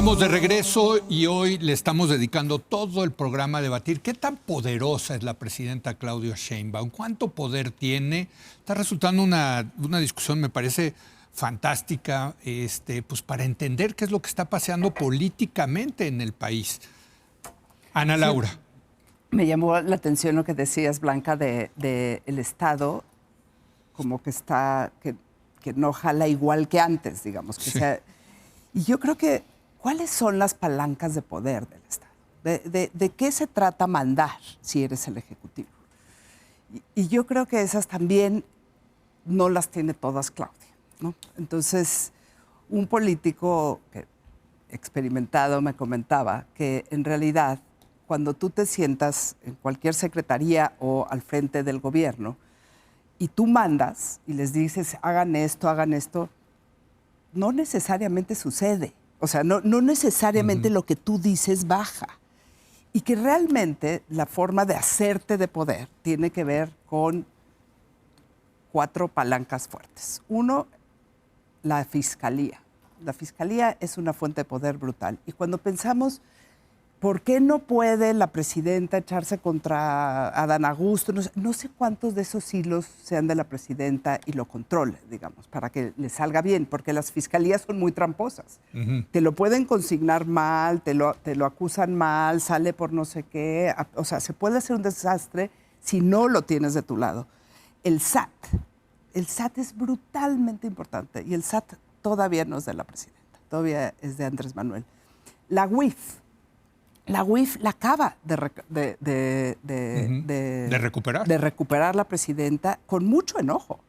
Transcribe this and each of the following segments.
Estamos de regreso y hoy le estamos dedicando todo el programa a debatir qué tan poderosa es la presidenta Claudia Sheinbaum, cuánto poder tiene. Está resultando una discusión, me parece fantástica, pues para entender qué es lo que está pasando políticamente en el país. Ana Laura. Sí. Me llamó la atención lo que decías, Blanca, de el Estado, como que está, que no jala igual que antes, digamos. Que Sí. sea, y yo creo que, ¿cuáles son las palancas de poder del Estado? ¿De qué se trata mandar si eres el Ejecutivo? Y yo creo que esas también no las tiene todas Claudia, ¿no? Entonces, un político experimentado me comentaba que en realidad, cuando tú te sientas en cualquier secretaría o al frente del gobierno y tú mandas y les dices, hagan esto, no necesariamente sucede. O sea, no necesariamente lo que tú dices baja. Y que realmente la forma de hacerte de poder tiene que ver con 4 palancas fuertes. Uno, la fiscalía. La fiscalía es una fuente de poder brutal. Y cuando pensamos, ¿por qué no puede la presidenta echarse contra Adán Augusto? No sé cuántos de esos hilos sean de la presidenta y lo controle, digamos, para que le salga bien, porque las fiscalías son muy tramposas. Te lo pueden consignar mal, te lo acusan mal, sale por no sé qué. O sea, se puede hacer un desastre si no lo tienes de tu lado. El SAT es brutalmente importante y el SAT todavía no es de la presidenta, todavía es de Andrés Manuel. La UIF la acaba de recuperar. De recuperar la presidenta con mucho enojo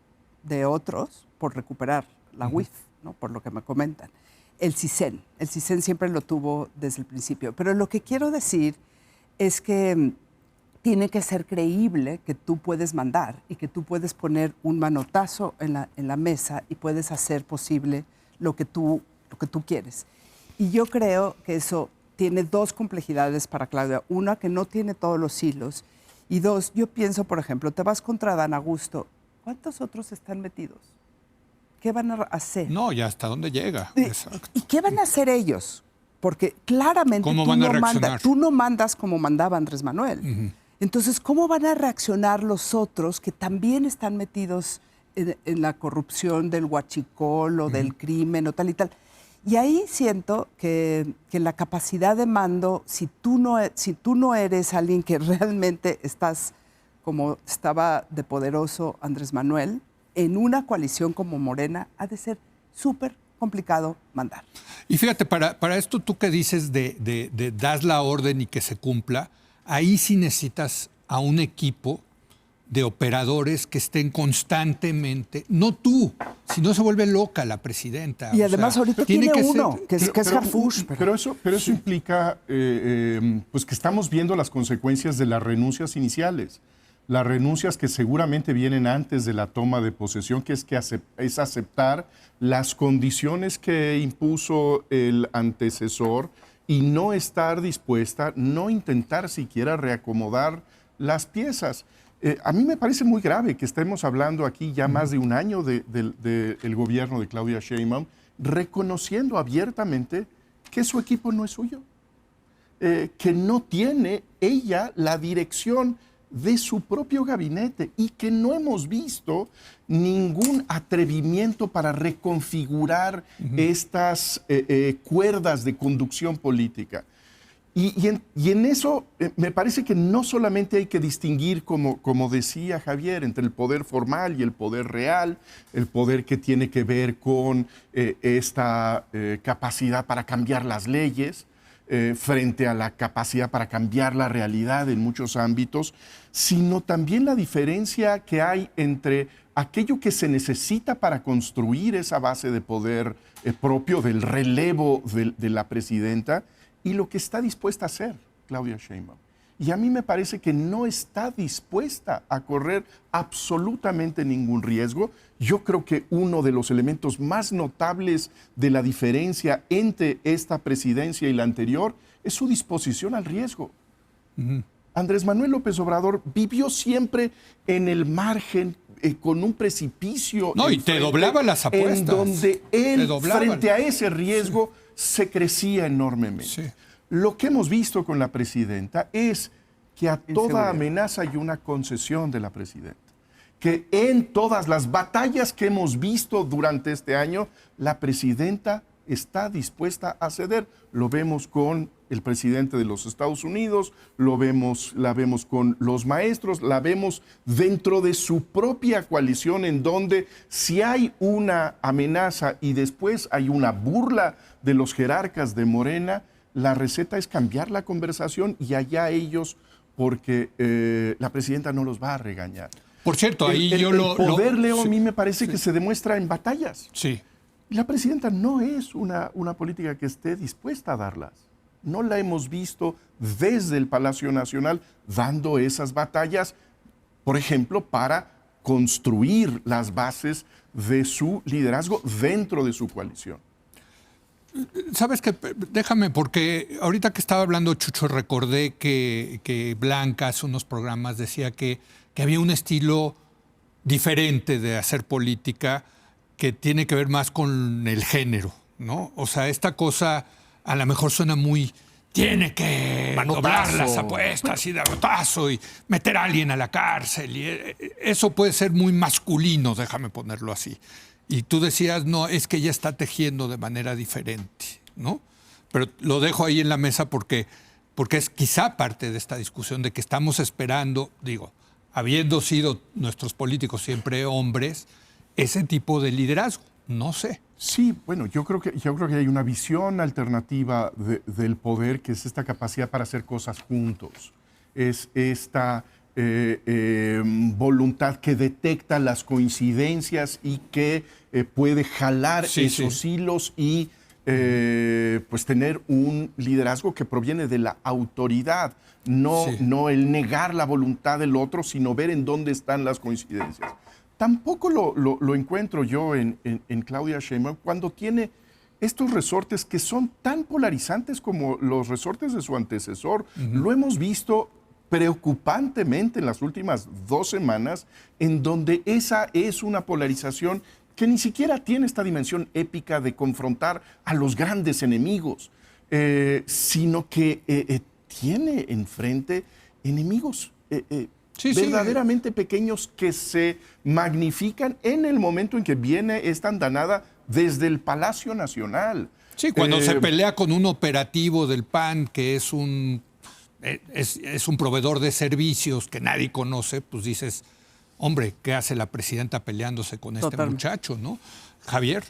de otros por recuperar la UIF, ¿no? Por lo que me comentan. El CISEN siempre lo tuvo desde el principio. Pero lo que quiero decir es que tiene que ser creíble que tú puedes mandar y que tú puedes poner un manotazo en la mesa y puedes hacer posible lo que tú quieres. Y yo creo que eso tiene 2 complejidades para Claudia. Una, que no tiene todos los hilos. Y 2, yo pienso, por ejemplo, te vas contra Adán Augusto. ¿Cuántos otros están metidos? ¿Qué van a hacer? No, ya hasta dónde llega. Exacto. ¿Y qué van a hacer ellos? Porque claramente tú no mandas como mandaba Andrés Manuel. Entonces, ¿cómo van a reaccionar los otros que también están metidos en la corrupción del huachicol o del crimen o tal y tal? Y ahí siento que la capacidad de mando, si tú no eres alguien que realmente estás como estaba de poderoso Andrés Manuel, en una coalición como Morena, ha de ser súper complicado mandar. Y fíjate, para esto tú que dices de das la orden y que se cumpla, ahí sí necesitas a un equipo de operadores que estén constantemente, no tú, si no se vuelve loca la presidenta. Y además ahorita tiene uno, que es Harfush. Pero eso implica pues que estamos viendo las consecuencias de las renuncias iniciales. Las renuncias que seguramente vienen antes de la toma de posesión, que es aceptar las condiciones que impuso el antecesor y no estar dispuesta, no intentar siquiera reacomodar las piezas. A mí me parece muy grave que estemos hablando aquí ya más de un año del gobierno de Claudia Sheinbaum, reconociendo abiertamente que su equipo no es suyo, que no tiene ella la dirección de su propio gabinete y que no hemos visto ningún atrevimiento para reconfigurar estas cuerdas de conducción política. Y en eso me parece que no solamente hay que distinguir, como decía Javier, entre el poder formal y el poder real, el poder que tiene que ver con esta capacidad para cambiar las leyes, frente a la capacidad para cambiar la realidad en muchos ámbitos, sino también la diferencia que hay entre aquello que se necesita para construir esa base de poder propio del relevo de la presidenta y lo que está dispuesta a hacer Claudia Sheinbaum. Y a mí me parece que no está dispuesta a correr absolutamente ningún riesgo. Yo creo que uno de los elementos más notables de la diferencia entre esta presidencia y la anterior es su disposición al riesgo. Andrés Manuel López Obrador vivió siempre en el margen, con un precipicio. No, y te doblaba las apuestas. En donde él, frente a ese riesgo, se crecía enormemente. Sí. Lo que hemos visto con la presidenta es que a toda amenaza hay una concesión de la presidenta. Que en todas las batallas que hemos visto durante este año, la presidenta está dispuesta a ceder. Lo vemos con el presidente de los Estados Unidos, la vemos con los maestros, la vemos dentro de su propia coalición, en donde si hay una amenaza y después hay una burla de los jerarcas de Morena, la receta es cambiar la conversación y allá ellos, porque la presidenta no los va a regañar. Por cierto, ahí el poder, Leo, a mí me parece que se demuestra en batallas. Sí. Y la presidenta no es una política que esté dispuesta a darlas. No la hemos visto desde el Palacio Nacional dando esas batallas, por ejemplo, para construir las bases de su liderazgo dentro de su coalición. ¿Sabes qué? Déjame, porque ahorita que estaba hablando Chucho, recordé que Blanca hace unos programas decía que había un estilo diferente de hacer política que tiene que ver más con el género, ¿no? O sea, esta cosa a lo mejor suena muy... Tiene que doblar las apuestas y derrotazo y meter a alguien a la cárcel. Y eso puede ser muy masculino, déjame ponerlo así. Y tú decías, no, es que ella está tejiendo de manera diferente, ¿no? Pero lo dejo ahí en la mesa porque es quizá parte de esta discusión de que estamos esperando, digo, habiendo sido nuestros políticos siempre hombres, ese tipo de liderazgo. No sé. Sí, bueno, yo creo que hay una visión alternativa del poder, que es esta capacidad para hacer cosas juntos. Es esta voluntad que detecta las coincidencias y que puede jalar esos hilos y pues tener un liderazgo que proviene de la autoridad, no el negar la voluntad del otro, sino ver en dónde están las coincidencias. Tampoco lo encuentro yo en Claudia Sheinbaum cuando tiene estos resortes que son tan polarizantes como los resortes de su antecesor. Lo hemos visto preocupantemente en las últimas 2 semanas, en donde esa es una polarización que ni siquiera tiene esta dimensión épica de confrontar a los grandes enemigos, sino que tiene enfrente enemigos verdaderamente pequeños que se magnifican en el momento en que viene esta andanada desde el Palacio Nacional. Sí, cuando se pelea con un operativo del PAN que es un proveedor de servicios que nadie conoce, pues dices, hombre, ¿qué hace la presidenta peleándose con este muchacho, no? Javier.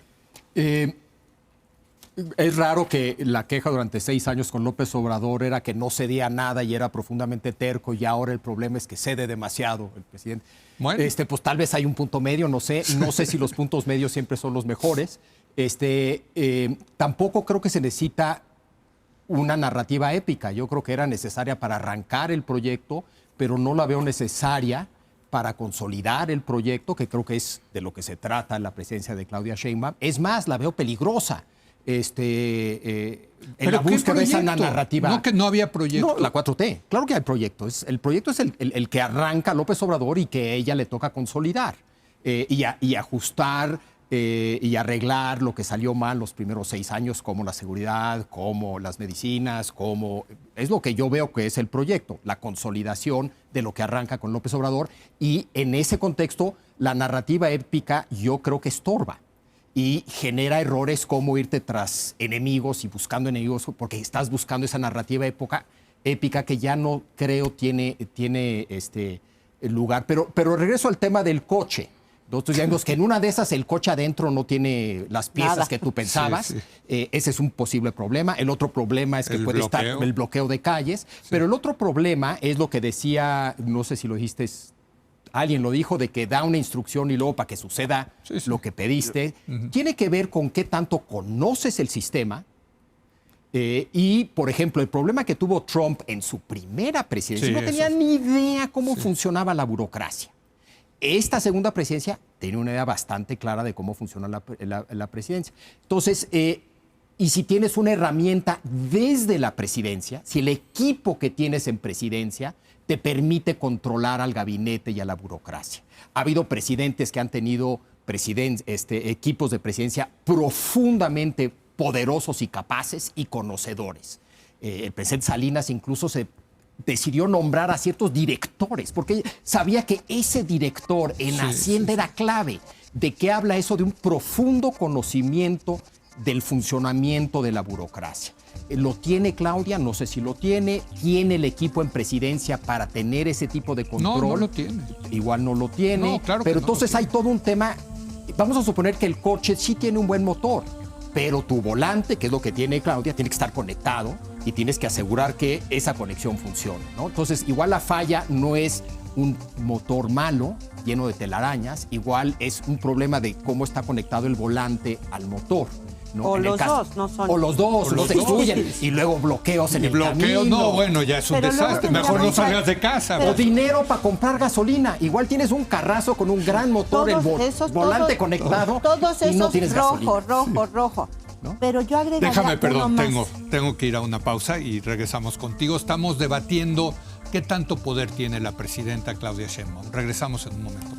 Es raro que la queja durante 6 años con López Obrador era que no cedía nada y era profundamente terco, y ahora el problema es que cede demasiado el presidente. Bueno. Pues tal vez hay un punto medio, no sé si los puntos medios siempre son los mejores. Tampoco creo que se necesita una narrativa épica. Yo creo que era necesaria para arrancar el proyecto, pero no la veo necesaria para consolidar el proyecto, que creo que es de lo que se trata la presidencia de Claudia Sheinbaum. Es más, la veo peligrosa. En la búsqueda de esa narrativa. No, que no había proyecto. No, la 4T. Claro que hay proyecto. El proyecto es el que arranca López Obrador y que ella le toca consolidar y ajustar y arreglar lo que salió mal los primeros 6 años, como la seguridad, como las medicinas, como... Es lo que yo veo que es el proyecto, la consolidación de lo que arranca con López Obrador, y en ese contexto la narrativa épica yo creo que estorba y genera errores como irte tras enemigos y buscando enemigos, porque estás buscando esa narrativa épica que ya no creo tiene lugar. Pero regreso al tema del coche. Nosotros ya vimos que en una de esas el coche adentro no tiene las piezas que tú pensabas. Sí. Ese es un posible problema. El otro problema es que puede estar el bloqueo de calles. Sí. Pero el otro problema es lo que decía, no sé si lo dijiste, alguien lo dijo, de que da una instrucción y luego para que suceda lo que pediste. Tiene que ver con qué tanto conoces el sistema. Y, por ejemplo, el problema que tuvo Trump en su primera presidencia, no tenía ni idea cómo funcionaba la burocracia. Esta segunda presidencia tiene una idea bastante clara de cómo funciona la presidencia. Entonces, y si tienes una herramienta desde la presidencia, si el equipo que tienes en presidencia te permite controlar al gabinete y a la burocracia. Ha habido presidentes que han tenido equipos de presidencia profundamente poderosos y capaces y conocedores. El presidente Salinas incluso se decidió nombrar a ciertos directores, porque sabía que ese director en Hacienda era clave. ¿De qué habla eso? De un profundo conocimiento del funcionamiento de la burocracia. ¿Lo tiene Claudia? No sé si lo tiene. ¿Tiene el equipo en presidencia para tener ese tipo de control? No lo tiene. Igual no lo tiene. No, claro pero que no entonces hay todo un tema. Vamos a suponer que el coche sí tiene un buen motor, pero tu volante, que es lo que tiene Claudia, tiene que estar conectado y tienes que asegurar que esa conexión funcione, ¿no? Entonces, igual la falla no es un motor malo, lleno de telarañas, igual es un problema de cómo está conectado el volante al motor, ¿no? O los dos, no son. O los dos, no se excluyen. Y luego bloqueos en el camino. No, bueno, ya es un Pero luego desastre. Mejor no salgas de casa. O dinero para comprar gasolina. Igual tienes un carrazo con un gran motor, volante conectado todos y no esos tienes gasolina. rojo. ¿No? Pero yo agregaría Déjame, perdón, uno más. tengo que ir a una pausa y regresamos contigo. Estamos debatiendo qué tanto poder tiene la presidenta Claudia Sheinbaum. Regresamos en un momento.